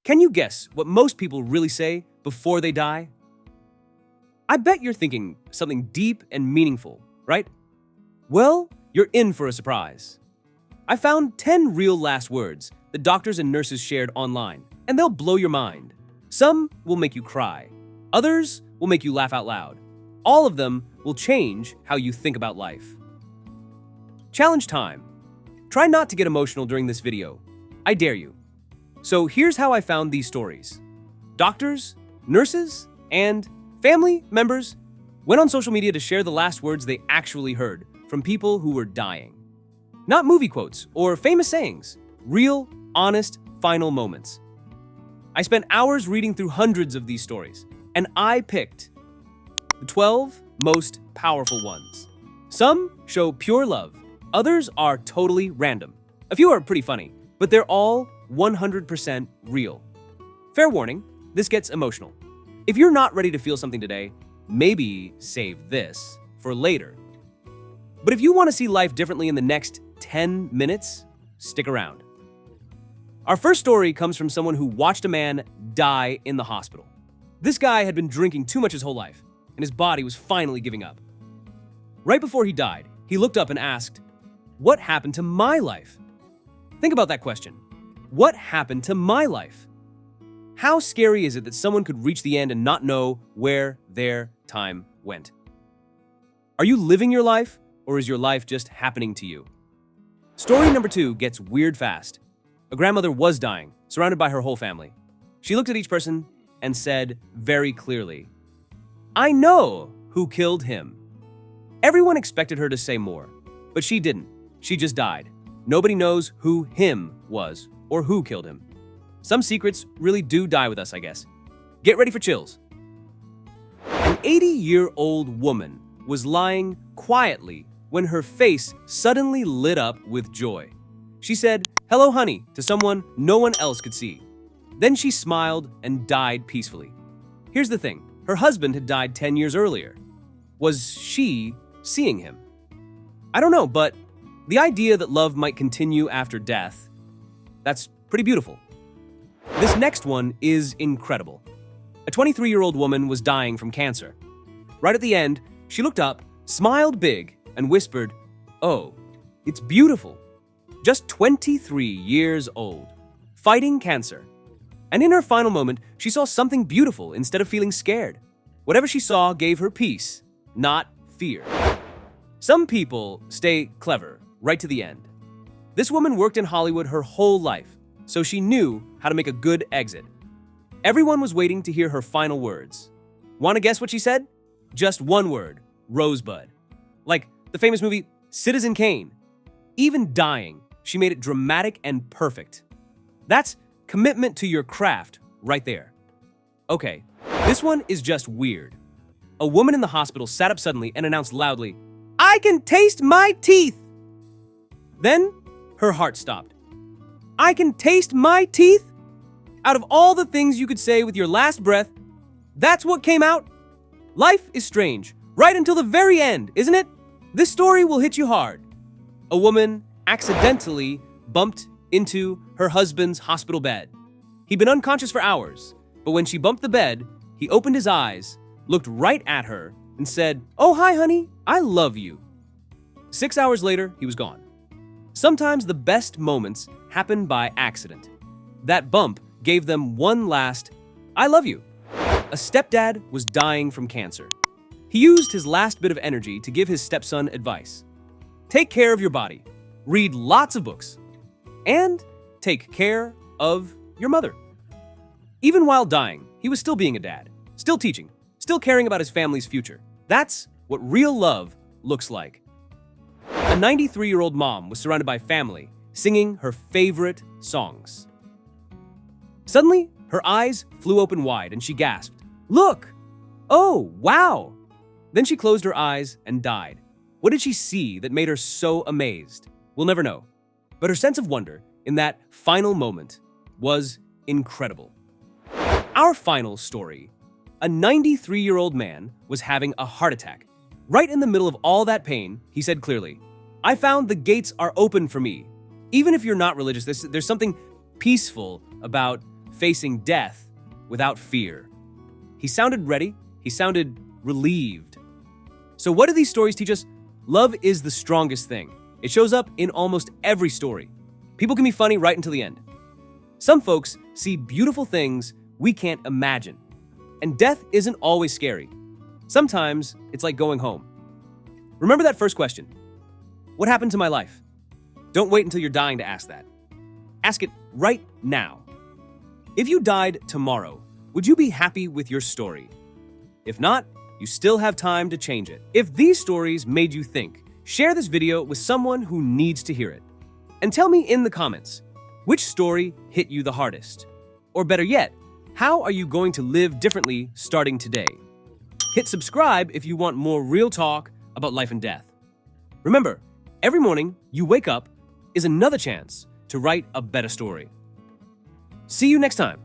Can you guess what most people really say before they die? I bet you're thinking something deep and meaningful, right? Well, you're in for a surprise. I found 10 real last words that doctors and nurses shared online, and they'll blow your mind. Some will make you cry. Others will make you laugh out loud. All of them will change how you think about life. Challenge time. Try not to get emotional during this video. I dare you. So here's how I found these stories. Doctors, nurses, and family members went on social media to share the last words they actually heard from people who were dying. Not movie quotes or famous sayings, real, honest, final moments. I spent hours reading through hundreds of these stories, and I picked the 12 most powerful ones. Some show pure love, others are totally random. A few are pretty funny, but they're all 100% real. Fair warning, this gets emotional. If you're not ready to feel something today, maybe save this for later. But if you want to see life differently in the next 10 minutes, stick around. Our first story comes from someone who watched a man die in the hospital. This guy had been drinking too much his whole life, and his body was finally giving up. Right before he died, he looked up and asked, "What happened to my life?" Think about that question. What happened to my life? How scary is it that someone could reach the end and not know where their time went? Are you living your life, or is your life just happening to you? Story number 2 gets weird fast. A grandmother was dying, surrounded by her whole family. She looked at each person and said very clearly, "I know who killed him." Everyone expected her to say more, but she didn't. She just died. Nobody knows who him was or who killed him. Some secrets really do die with us, I guess. Get ready for chills. An 80-year-old woman was lying quietly when her face suddenly lit up with joy. She said, "Hello, honey," to someone no one else could see. Then she smiled and died peacefully. Here's the thing. Her husband had died 10 years earlier. Was she seeing him? I don't know, but the idea that love might continue after death, that's pretty beautiful. This next one is incredible. A 23-year-old woman was dying from cancer. Right at the end, she looked up, smiled big, and whispered, "Oh, it's beautiful." Just 23 years old, fighting cancer. And in her final moment, she saw something beautiful instead of feeling scared. Whatever she saw gave her peace, not fear. Some people stay clever right to the end. This woman worked in Hollywood her whole life, so she knew how to make a good exit. Everyone was waiting to hear her final words. Want to guess what she said? Just one word, Rosebud. Like the famous movie Citizen Kane. Even dying, she made it dramatic and perfect. That's commitment to your craft right there. Okay, this one is just weird. A woman in the hospital sat up suddenly and announced loudly, "I can taste my teeth!" Then her heart stopped. "I can taste my teeth?" Out of all the things you could say with your last breath, that's what came out? Life is strange, right until the very end, isn't it? This story will hit you hard. A woman accidentally bumped into her husband's hospital bed. He'd been unconscious for hours, but when she bumped the bed, he opened his eyes, looked right at her, and said, "Oh, hi, honey, I love you." 6 hours later, he was gone. Sometimes the best moments happen by accident. That bump gave them one last, "I love you." A stepdad was dying from cancer. He used his last bit of energy to give his stepson advice. Take care of your body, read lots of books, and take care of your mother. Even while dying, he was still being a dad, still teaching, still caring about his family's future. That's what real love looks like. A 93-year-old mom was surrounded by family, singing her favorite songs. Suddenly, her eyes flew open wide and she gasped, "Look! Oh, wow!" Then she closed her eyes and died. What did she see that made her so amazed? We'll never know. But her sense of wonder in that final moment was incredible. Our final story. A 93-year-old man was having a heart attack. Right in the middle of all that pain, he said clearly, "I found the gates are open for me." Even if you're not religious, there's something peaceful about facing death without fear. He sounded ready. He sounded relieved. So what do these stories teach us? Love is the strongest thing. It shows up in almost every story. People can be funny right until the end. Some folks see beautiful things we can't imagine. And death isn't always scary. Sometimes it's like going home. Remember that first question. What happened to my life? Don't wait until you're dying to ask that. Ask it right now. If you died tomorrow, would you be happy with your story? If not, you still have time to change it. If these stories made you think, share this video with someone who needs to hear it. And tell me in the comments, which story hit you the hardest? Or better yet, how are you going to live differently starting today? Hit subscribe if you want more real talk about life and death. Remember, every morning you wake up is another chance to write a better story. See you next time.